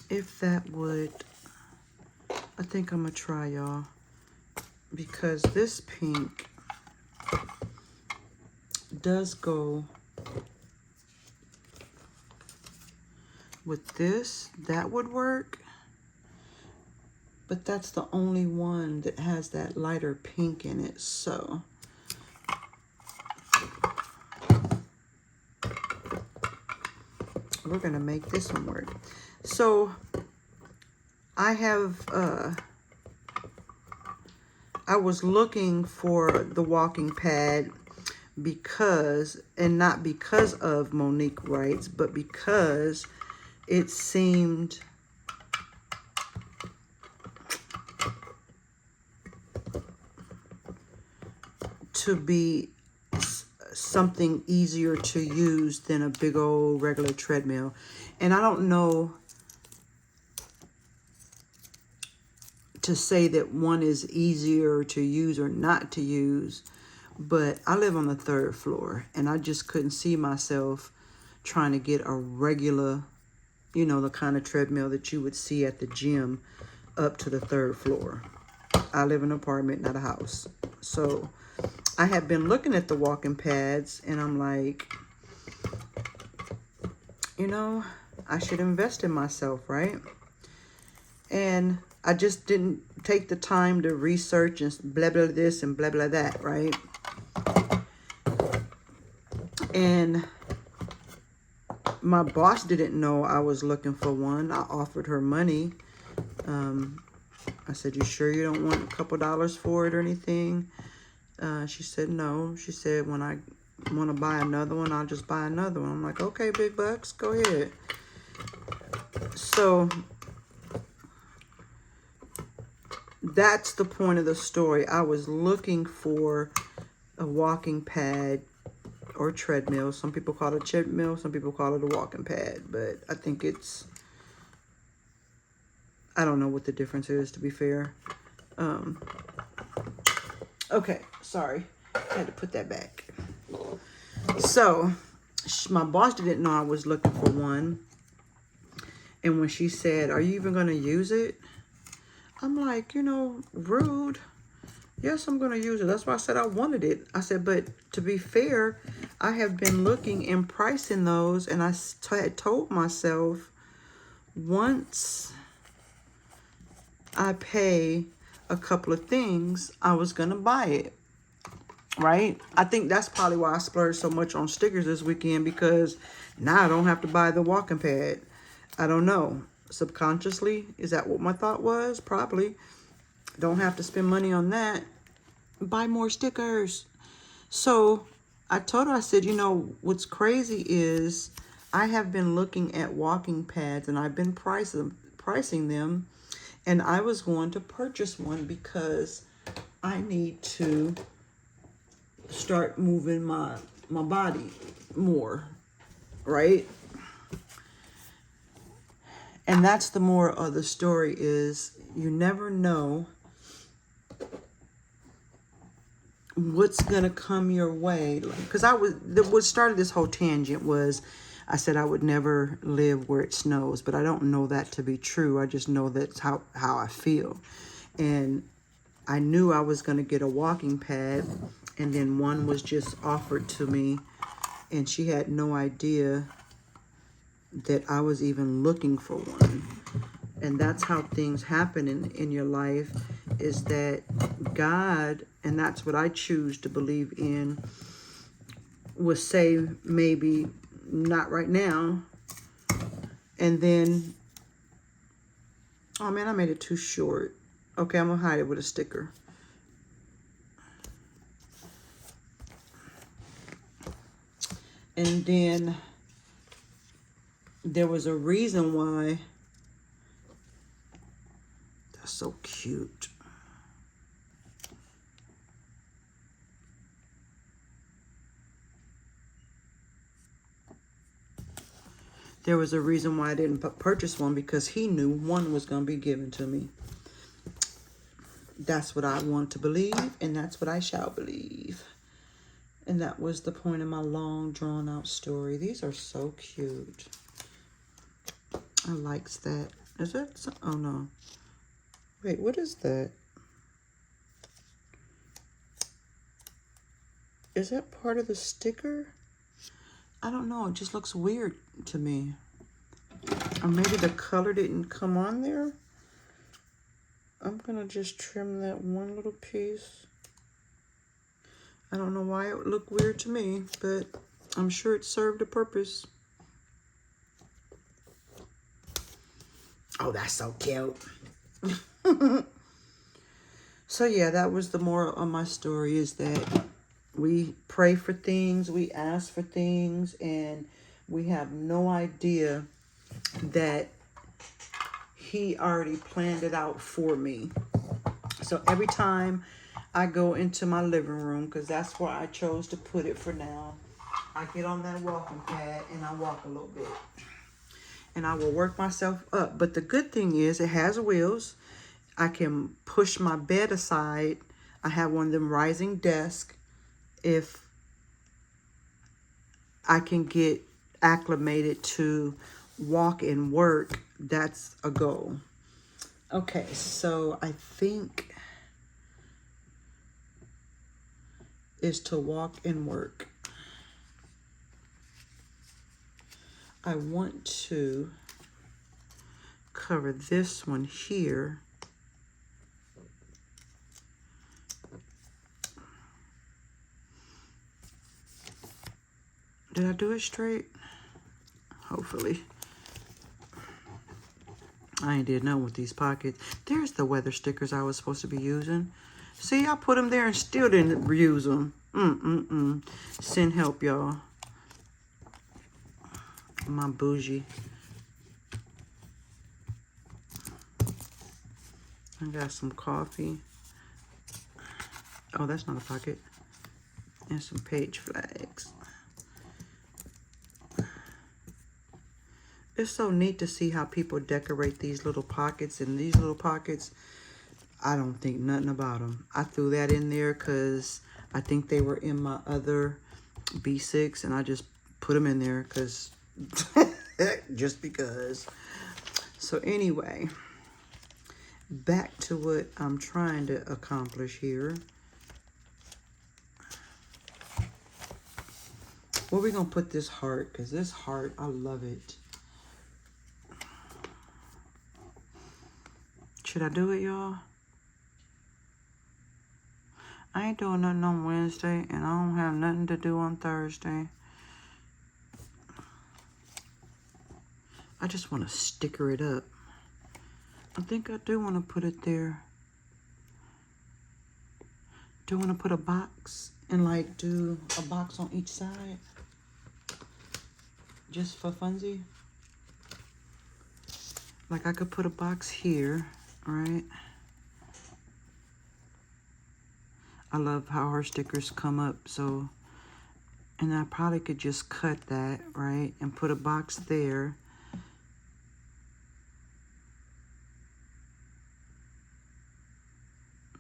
if that would, I think I'm gonna try, y'all. Because this pink does go with this. That would work. But that's the only one that has that lighter pink in it. So we're going to make this one work. So I have... I was looking for the walking pad because, and not because of Monique Wrights, but because it seemed to be something easier to use than a big old regular treadmill. And I don't know to say that one is easier to use or not to use, but I live on the 3rd floor and I just couldn't see myself trying to get a regular, you know, the kind of treadmill that you would see at the gym up to the 3rd floor. I live in an apartment, not a house. So I have been looking at the walking pads and I'm like, you know, I should invest in myself, right? And I just didn't take the time to research and blah, blah, this and blah, blah, that, right? And my boss didn't know I was looking for one. I offered her money. I said, you sure you don't want a couple dollars for it or anything? She said, no. She said, when I want to buy another one, I'll just buy another one. I'm like, okay, big bucks, go ahead. So that's the point of the story. I was looking for a walking pad or treadmill. Some people call it a treadmill, some people call it a walking pad, but I think it's, I don't know what the difference is, to be fair. Okay, sorry, I had to put that back. So my boss didn't know I was looking for one, and when she said, "Are you even going to use it?" I'm like, you know, rude. Yes, I'm going to use it. That's why I said I wanted it. I said, but to be fair, I have been looking and pricing those, and I had told myself, once I pay a couple of things, I was going to buy it, right? I think that's probably why I splurged so much on stickers this weekend, because now I don't have to buy the walking pad. I don't know. Subconsciously, is that what my thought was? Probably. Don't have to spend money on that. Buy more stickers. So I told her, I said, you know, what's crazy is I have been looking at walking pads and I've been pricing them, and I was going to purchase one because I need to start moving my body more, right? And that's the moral of the story, is you never know what's gonna come your way. Because what started this whole tangent was, I said I would never live where it snows, but I don't know that to be true. I just know that's how I feel. And I knew I was gonna get a walking pad, and then one was just offered to me, and she had no idea that I was even looking for one. And that's how things happen in your life, is that God, and that's what I choose to believe in, will say maybe not right now. And then, oh man, I made it too short. Okay, I'm gonna hide it with a sticker. And then there was a reason why. That's so cute. There was a reason why I didn't purchase one, because he knew one was going to be given to me. That's what I want to believe, and that's what I shall believe. And that was the point of my long, drawn-out story. These are so cute. I likes that. Is that some, oh no. Wait, what is that? Is that part of the sticker? I don't know. It just looks weird to me. Or maybe the color didn't come on there. I'm going to just trim that one little piece. I don't know why it would look weird to me, but I'm sure it served a purpose. Oh, that's so cute. So yeah, that was the moral of my story, is that we pray for things, we ask for things, and we have no idea that he already planned it out for me. So every time I go into my living room, because that's where I chose to put it for now, I get on that walking pad and I walk a little bit. And I will work myself up. But the good thing is it has wheels. I can push my bed aside. I have one of them rising desks. If I can get acclimated to walk and work, that's a goal. Okay, so I think is to walk and work. I want to cover this one here. Did I do it straight? Hopefully. I ain't did nothing with these pockets. There's the weather stickers I was supposed to be using. See, I put them there and still didn't reuse them. Send help, y'all. My bougie. I got some coffee. Oh, that's not a pocket. And some page flags. It's so neat to see how people decorate these little pockets. And these little pockets, I don't think nothing about them. I threw that in there because I think they were in my other B6. And I just put them in there because, just because. So anyway, back to what I'm trying to accomplish here. Where we going to put this heart? Because this heart, I love it. Should I do it, y'all? I ain't doing nothing on Wednesday, and I don't have nothing to do on Thursday. I just want to sticker it up. I think I do want to put it there. Do I want to put a box and like do a box on each side? Just for funsies? Like I could put a box here, right? I love how her stickers come up, so, and I probably could just cut that, right? And put a box there.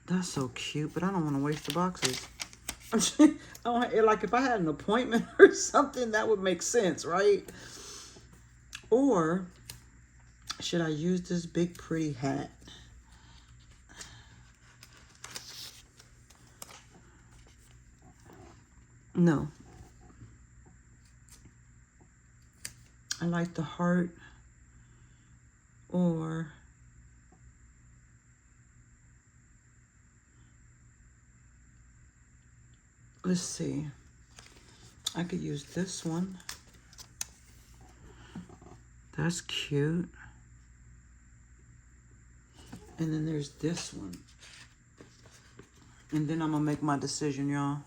That's so cute, but I don't want to waste the boxes. Like if I had an appointment or something, that would make sense, right? Or should I use this big pretty hat? No. I like the heart. Or let's see. I could use this one. That's cute. And then there's this one. And then I'm gonna make my decision, y'all.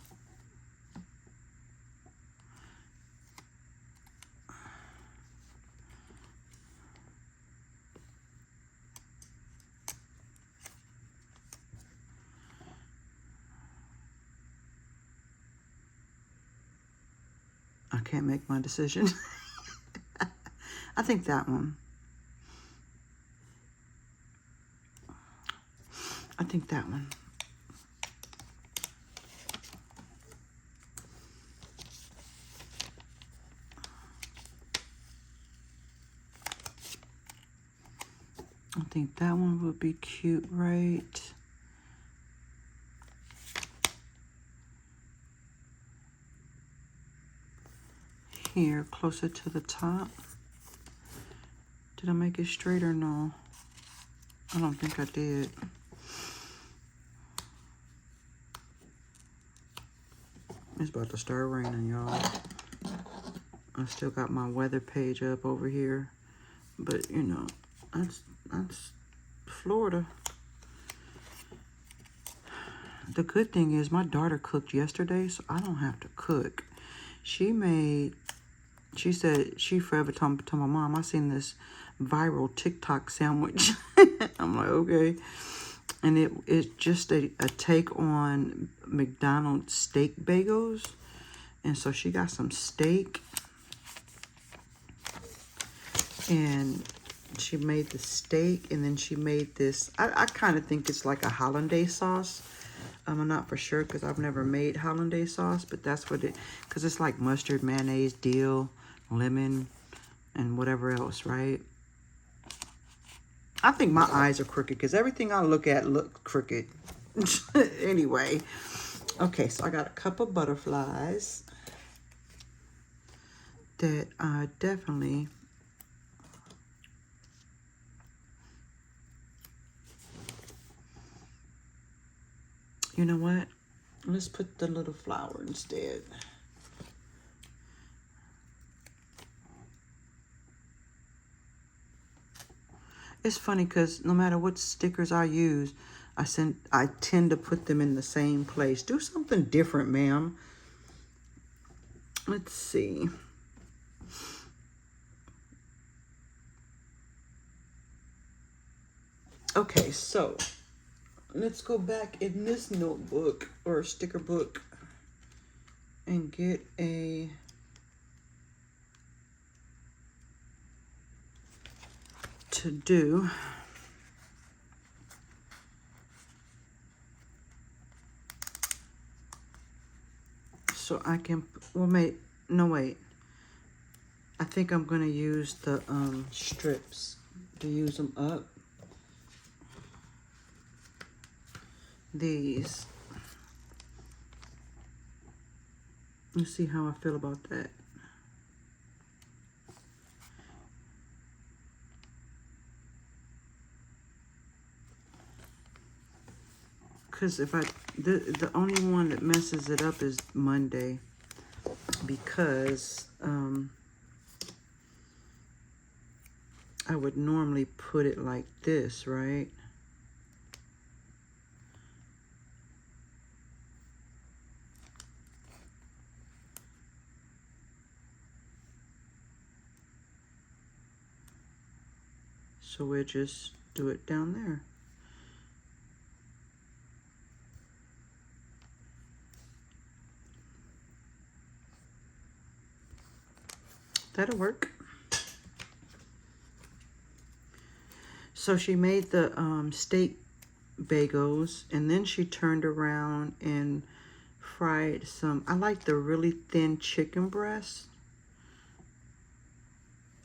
I can't make my decision. I think that one. I think that one. I think that one would be cute, right? Here, closer to the top. Did I make it straight or no? I don't think I did. It's about to start raining, y'all. I still got my weather page up over here. But, you know, that's Florida. The good thing is my daughter cooked yesterday, so I don't have to cook. She said she forever told my mom, I seen this viral TikTok sandwich. I'm like, okay. And it's just a take on McDonald's steak bagels. And so she got some steak. And she made the steak. And then she made this. I kind of think it's like a hollandaise sauce. I'm not for sure because I've never made hollandaise sauce. But that's what it, because it's like mustard, mayonnaise, dill, lemon, and whatever else, right? I think my eyes are crooked because everything I look at look crooked. Anyway. Okay, so I got a couple butterflies that I definitely... You know what? Let's put the little flower instead. It's funny because no matter what stickers I use, I tend to put them in the same place. Do something different, ma'am. Let's see. Okay, so let's go back in this notebook or sticker book and get a to do. So I can, well, no wait. I think I'm gonna use the strips to use them up. These. Let's see how I feel about that. Because if the only one that messes it up is Monday, because I would normally put it like this, right? So we'll just do it down there. That'll work. So she made the steak bagels, and then she turned around and fried some. I like the really thin chicken breasts,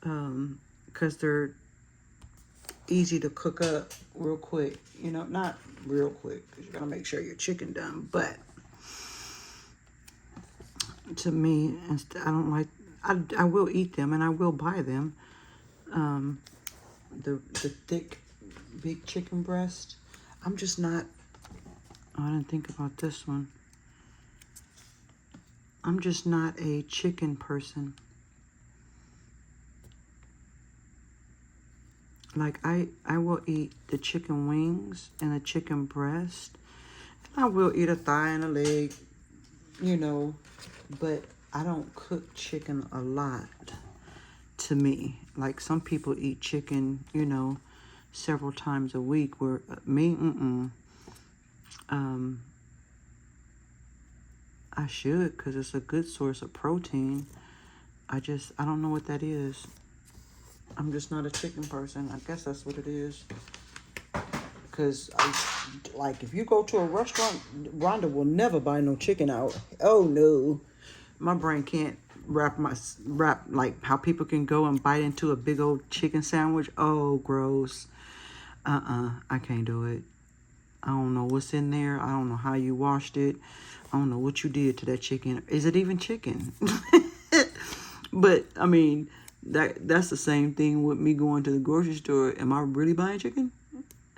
because they're easy to cook up real quick. You know, not real quick, because you gotta make sure your chicken done. But to me, I don't like. I will eat them and I will buy them. The thick, big chicken breast. I'm just not. Oh, I didn't think about this one. I'm just not a chicken person. Like I will eat the chicken wings and the chicken breast. And I will eat a thigh and a leg, you know, but I don't cook chicken a lot. To me, like some people eat chicken, you know, several times a week, where me, I should, because it's a good source of protein. I don't know what that is. I'm just not a chicken person. I guess that's what it is. Because, like, if you go to a restaurant, Rhonda will never buy no chicken out. Oh, no. My brain can't wrap like how people can go and bite into a big old chicken sandwich. Oh, gross. I can't do it. I don't know what's in there. I don't know how you washed it. I don't know what you did to that chicken. Is it even chicken? But I mean, that's the same thing with me going to the grocery store. Am I really buying chicken?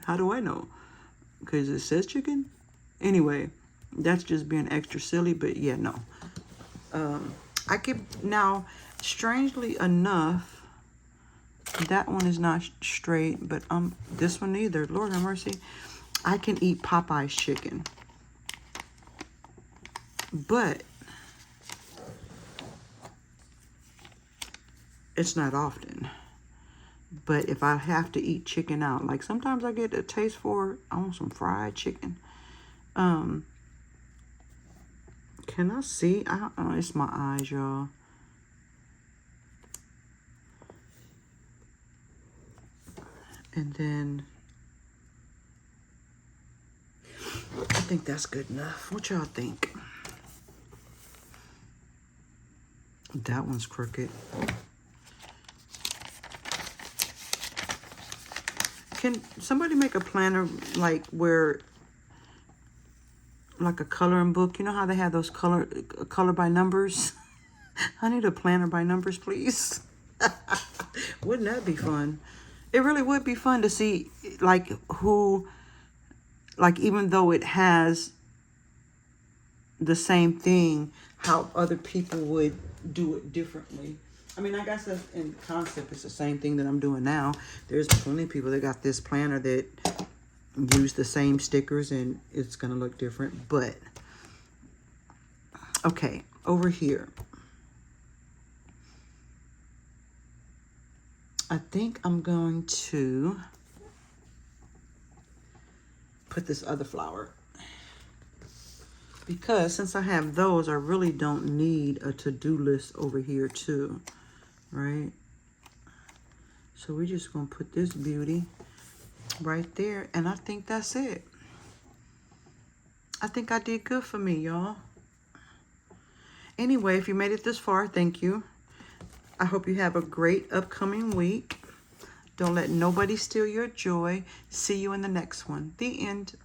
How do I know? Because it says chicken. Anyway, that's just being extra silly. But yeah, no. I could now, strangely enough, that one is not straight, but this one either. Lord have mercy. I can eat Popeye's chicken, but it's not often. But if I have to eat chicken out, like sometimes I get a taste for, I want some fried chicken. Can I see? It's my eyes, y'all. And then I think that's good enough. What y'all think? That one's crooked. Can somebody make a planner like where, like a coloring book? You know how they have those color by numbers? I need a planner by numbers, please. Wouldn't that be fun? It really would be fun to see, like, who, like, even though it has the same thing, how other people would do it differently. I mean, I guess in concept, it's the same thing that I'm doing now. There's plenty of people that got this planner that use the same stickers and it's going to look different. But, okay, over here. I think I'm going to put this other flower. Because since I have those, I really don't need a to-do list over here too, right? So we're just gonna put this beauty right there, and I think that's it. I think I did good for me, y'all. Anyway, if you made it this far, thank you. I hope you have a great upcoming week. Don't let nobody steal your joy. See you in the next one. The end.